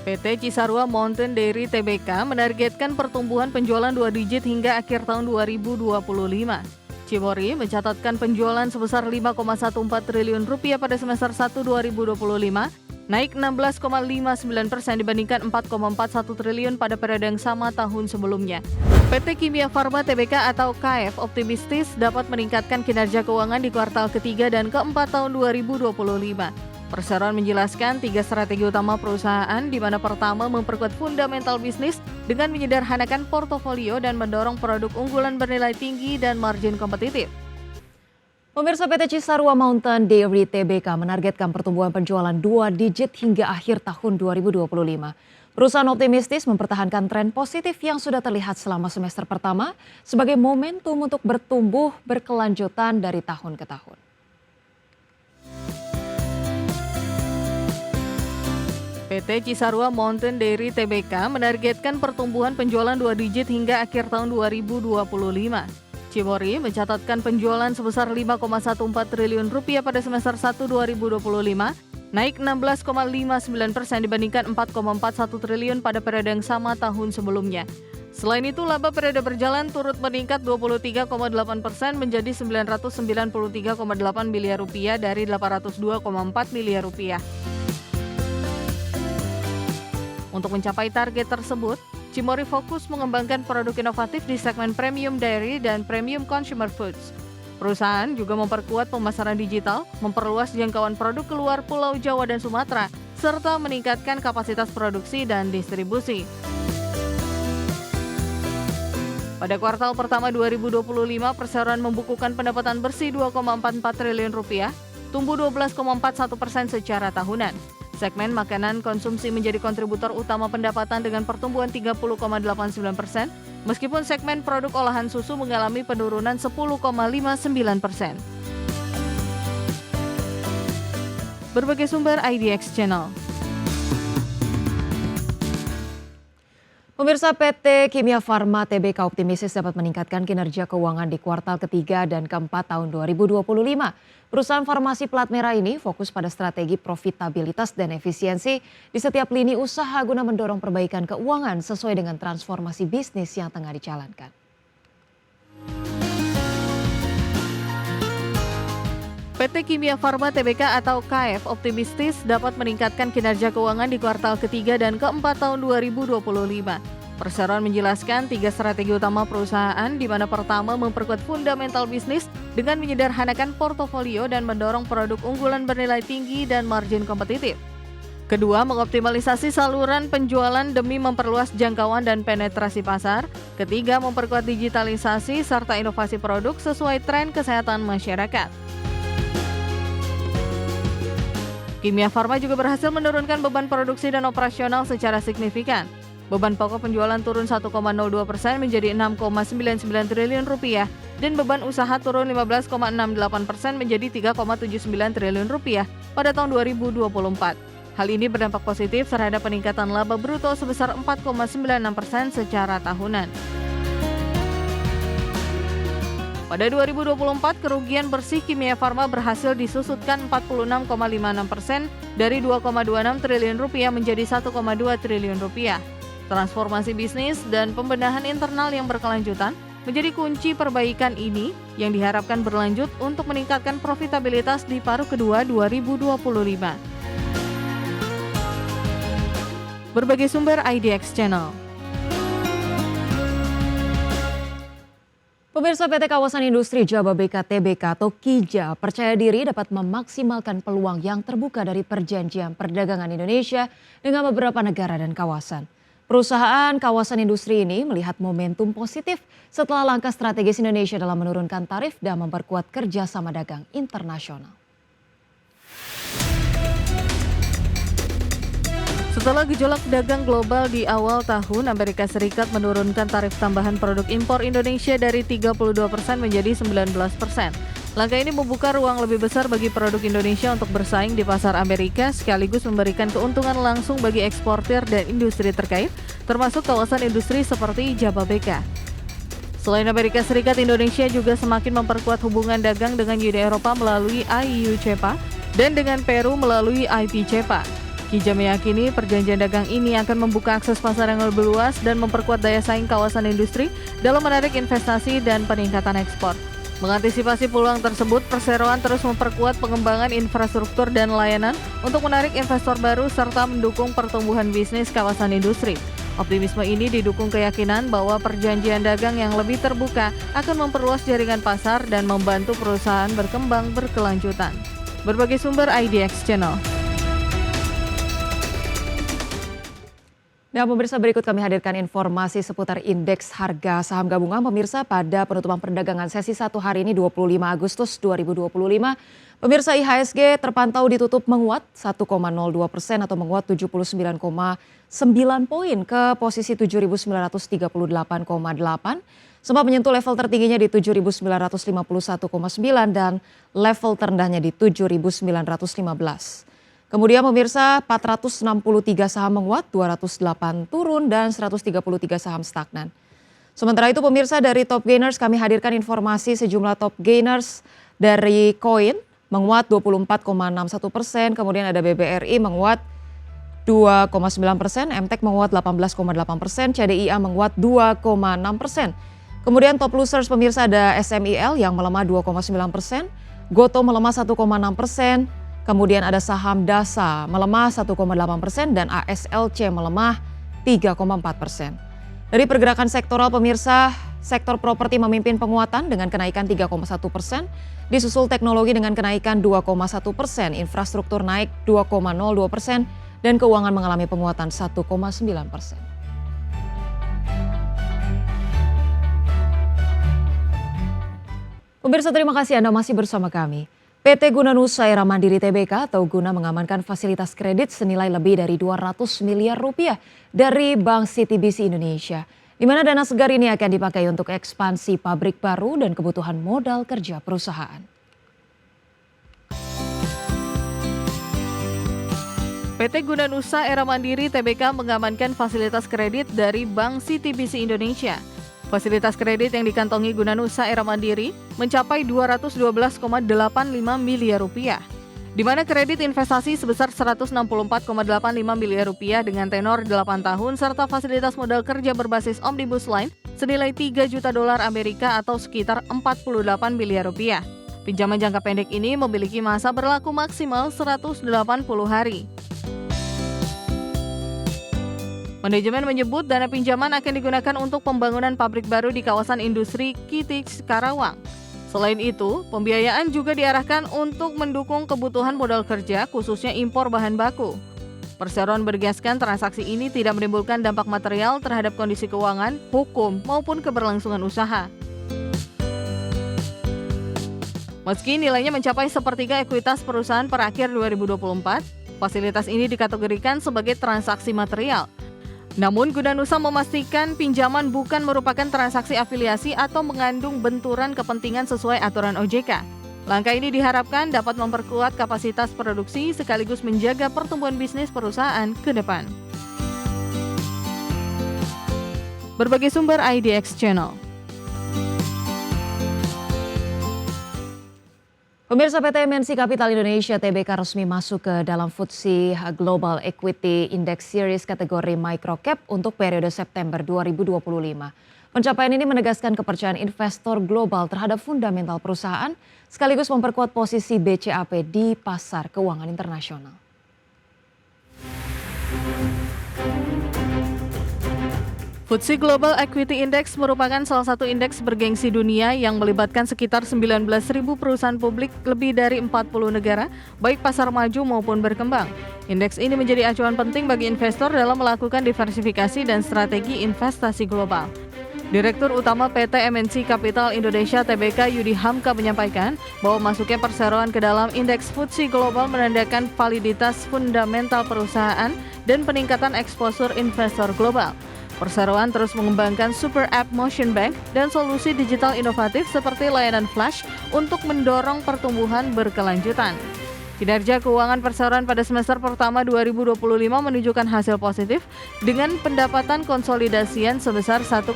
PT Cisarua Mountain Dairy Tbk menargetkan pertumbuhan penjualan 2 digit hingga akhir tahun 2025. Cimory mencatatkan penjualan sebesar 5,14 triliun rupiah pada semester 1 2025, naik 16,59% dibandingkan 4,41 triliun pada periode yang sama tahun sebelumnya. PT Kimia Farma Tbk atau KF optimistis dapat meningkatkan kinerja keuangan di kuartal ketiga dan keempat tahun 2025. Perseroan menjelaskan 3 strategi utama perusahaan, di mana pertama memperkuat fundamental bisnis dengan menyederhanakan portofolio dan mendorong produk unggulan bernilai tinggi dan margin kompetitif. Pemirsa, PT Cisarua Mountain Dairy Tbk menargetkan pertumbuhan penjualan 2 digit hingga akhir tahun 2025. Perusahaan optimistis mempertahankan tren positif yang sudah terlihat selama semester pertama sebagai momentum untuk bertumbuh berkelanjutan dari tahun ke tahun. PT Cisarua Mountain Dairy Tbk menargetkan pertumbuhan penjualan 2 digit hingga akhir tahun 2025. Cimory mencatatkan penjualan sebesar 5,14 triliun rupiah pada semester 1 2025, naik 16,59% dibandingkan 4,41 triliun pada periode yang sama tahun sebelumnya. Selain itu, laba periode berjalan turut meningkat 23,8% menjadi 993,8 miliar rupiah dari 802,4 miliar rupiah. Untuk mencapai target tersebut, Cimory fokus mengembangkan produk inovatif di segmen premium dairy dan premium consumer foods. Perusahaan juga memperkuat pemasaran digital, memperluas jangkauan produk keluar Pulau Jawa dan Sumatera, serta meningkatkan kapasitas produksi dan distribusi. Pada kuartal pertama 2025, perseroan membukukan pendapatan bersih 2,44 triliun rupiah, tumbuh 12,41% secara tahunan. Segmen makanan konsumsi menjadi kontributor utama pendapatan dengan pertumbuhan 30,89%, meskipun segmen produk olahan susu mengalami penurunan 10,59%. Berbagai sumber IDX Channel. Pemirsa, PT Kimia Farma Tbk optimistis dapat meningkatkan kinerja keuangan di kuartal ketiga dan keempat tahun 2025. Perusahaan farmasi plat merah ini fokus pada strategi profitabilitas dan efisiensi di setiap lini usaha guna mendorong perbaikan keuangan sesuai dengan transformasi bisnis yang tengah dijalankan. PT Kimia Farma Tbk atau KF optimistis dapat meningkatkan kinerja keuangan di kuartal ketiga dan keempat tahun 2025. Perseroan menjelaskan 3 strategi utama perusahaan, di mana pertama memperkuat fundamental bisnis dengan menyederhanakan portofolio dan mendorong produk unggulan bernilai tinggi dan margin kompetitif. Kedua, mengoptimalisasi saluran penjualan demi memperluas jangkauan dan penetrasi pasar. Ketiga, memperkuat digitalisasi serta inovasi produk sesuai tren kesehatan masyarakat. Kimia Farma juga berhasil menurunkan beban produksi dan operasional secara signifikan. Beban pokok penjualan turun 1,02% menjadi 6,99 triliun rupiah dan beban usaha turun 15,68% menjadi 3,79 triliun rupiah pada tahun 2024. Hal ini berdampak positif terhadap peningkatan laba bruto sebesar 4,96% secara tahunan. Pada 2024, kerugian bersih Kimia Farma berhasil disusutkan 46,56% dari 2,26 triliun rupiah menjadi 1,2 triliun rupiah. Transformasi bisnis dan pembenahan internal yang berkelanjutan menjadi kunci perbaikan ini yang diharapkan berlanjut untuk meningkatkan profitabilitas di paruh kedua 2025. Berbagai sumber IDX Channel. Pemirsa, PT Kawasan Industri Jababeka Tbk atau KIJA percaya diri dapat memaksimalkan peluang yang terbuka dari perjanjian perdagangan Indonesia dengan beberapa negara dan kawasan. Perusahaan kawasan industri ini melihat momentum positif setelah langkah strategis Indonesia dalam menurunkan tarif dan memperkuat kerjasama dagang internasional. Setelah gejolak dagang global di awal tahun, Amerika Serikat menurunkan tarif tambahan produk impor Indonesia dari 32% menjadi 19%. Langkah ini membuka ruang lebih besar bagi produk Indonesia untuk bersaing di pasar Amerika, sekaligus memberikan keuntungan langsung bagi eksportir dan industri terkait, termasuk kawasan industri seperti Jababeka. Selain Amerika Serikat, Indonesia juga semakin memperkuat hubungan dagang dengan Uni Eropa melalui IU-CEPA dan dengan Peru melalui IP-CEPA. Kija meyakini perjanjian dagang ini akan membuka akses pasar yang lebih luas dan memperkuat daya saing kawasan industri dalam menarik investasi dan peningkatan ekspor. Mengantisipasi peluang tersebut, perseroan terus memperkuat pengembangan infrastruktur dan layanan untuk menarik investor baru serta mendukung pertumbuhan bisnis kawasan industri. Optimisme ini didukung keyakinan bahwa perjanjian dagang yang lebih terbuka akan memperluas jaringan pasar dan membantu perusahaan berkembang berkelanjutan. Berbagai sumber IDX Channel. Nah, pemirsa, berikut kami hadirkan informasi seputar indeks harga saham gabungan pemirsa pada penutupan perdagangan sesi 1 hari ini 25 Agustus 2025. Pemirsa, IHSG terpantau ditutup menguat 1,02% atau menguat 79,9 poin ke posisi 7.938,8. Sempat menyentuh level tertingginya di 7.951,9 dan level terendahnya di 7.915. Kemudian pemirsa, 463 saham menguat, 208 turun dan 133 saham stagnan. Sementara itu pemirsa, dari top gainers kami hadirkan informasi sejumlah top gainers dari koin menguat 24,61%, kemudian ada BBRI menguat 2,9%, MTEK menguat 18,8%, CDIA menguat 2,6%. Kemudian top losers pemirsa ada SMIL yang melemah 2,9%, Goto melemah 1,6%, kemudian ada saham DASA melemah 1,8% dan ASLC melemah 3,4%. Dari pergerakan sektoral pemirsa, sektor properti memimpin penguatan dengan kenaikan 3,1%, disusul teknologi dengan kenaikan 2,1%, infrastruktur naik 2,02%, dan keuangan mengalami penguatan 1,9%. Pemirsa, terima kasih Anda masih bersama kami. PT Guna Nusa Era Mandiri Tbk atau Guna mengamankan fasilitas kredit senilai lebih dari 200 miliar rupiah dari Bank CTBC Indonesia, di mana dana segar ini akan dipakai untuk ekspansi pabrik baru dan kebutuhan modal kerja perusahaan. PT Guna Nusa Era Mandiri Tbk mengamankan fasilitas kredit dari Bank CTBC Indonesia. Fasilitas kredit yang dikantongi Guna Nusa Era Mandiri mencapai 212,85 miliar rupiah, di mana kredit investasi sebesar 164,85 miliar rupiah dengan tenor 8 tahun serta fasilitas modal kerja berbasis Omnibus Line senilai 3 juta dolar Amerika atau sekitar 48 miliar rupiah. Pinjaman jangka pendek ini memiliki masa berlaku maksimal 180 hari. Manajemen menyebut dana pinjaman akan digunakan untuk pembangunan pabrik baru di kawasan industri Kitix, Karawang. Selain itu, pembiayaan juga diarahkan untuk mendukung kebutuhan modal kerja, khususnya impor bahan baku. Perseroan bergaskan transaksi ini tidak menimbulkan dampak material terhadap kondisi keuangan, hukum, maupun keberlangsungan usaha. Meski nilainya mencapai sepertiga ekuitas perusahaan per akhir 2024, fasilitas ini dikategorikan sebagai transaksi material. Namun Guna Nusa memastikan pinjaman bukan merupakan transaksi afiliasi atau mengandung benturan kepentingan sesuai aturan OJK. Langkah ini diharapkan dapat memperkuat kapasitas produksi sekaligus menjaga pertumbuhan bisnis perusahaan ke depan. Berbagai sumber IDX Channel. Pemirsa, PT MNC Capital Indonesia Tbk resmi masuk ke dalam FTSE Global Equity Index Series kategori Microcap untuk periode September 2025. Pencapaian ini menegaskan kepercayaan investor global terhadap fundamental perusahaan sekaligus memperkuat posisi BCAP di pasar keuangan internasional. FTSE Global Equity Index merupakan salah satu indeks bergengsi dunia yang melibatkan sekitar 19.000 perusahaan publik lebih dari 40 negara, baik pasar maju maupun berkembang. Indeks ini menjadi acuan penting bagi investor dalam melakukan diversifikasi dan strategi investasi global. Direktur Utama PT MNC Capital Indonesia Tbk Yudi Hamka menyampaikan bahwa masuknya perseroan ke dalam indeks FTSE Global menandakan validitas fundamental perusahaan dan peningkatan eksposur investor global. Perseroan terus mengembangkan Super App Motion Bank dan solusi digital inovatif seperti layanan flash untuk mendorong pertumbuhan berkelanjutan. Kinerja keuangan perseroan pada semester pertama 2025 menunjukkan hasil positif dengan pendapatan konsolidasian sebesar 1,87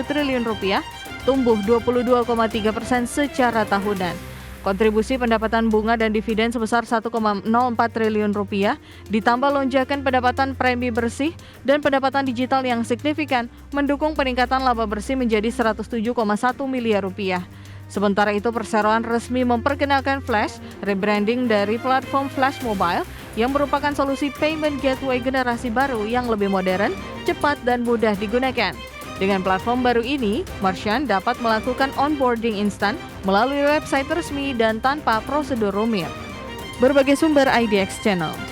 triliun rupiah, tumbuh 22,3% secara tahunan. Kontribusi pendapatan bunga dan dividen sebesar 1,04 triliun rupiah, ditambah lonjakan pendapatan premi bersih dan pendapatan digital yang signifikan, mendukung peningkatan laba bersih menjadi 107,1 miliar rupiah. Sementara itu, perseroan resmi memperkenalkan Flash, rebranding dari platform Flash Mobile yang merupakan solusi payment gateway generasi baru yang lebih modern, cepat, dan mudah digunakan. Dengan platform baru ini, merchant dapat melakukan onboarding instan melalui website resmi dan tanpa prosedur rumit. Berbagai sumber IDX Channel.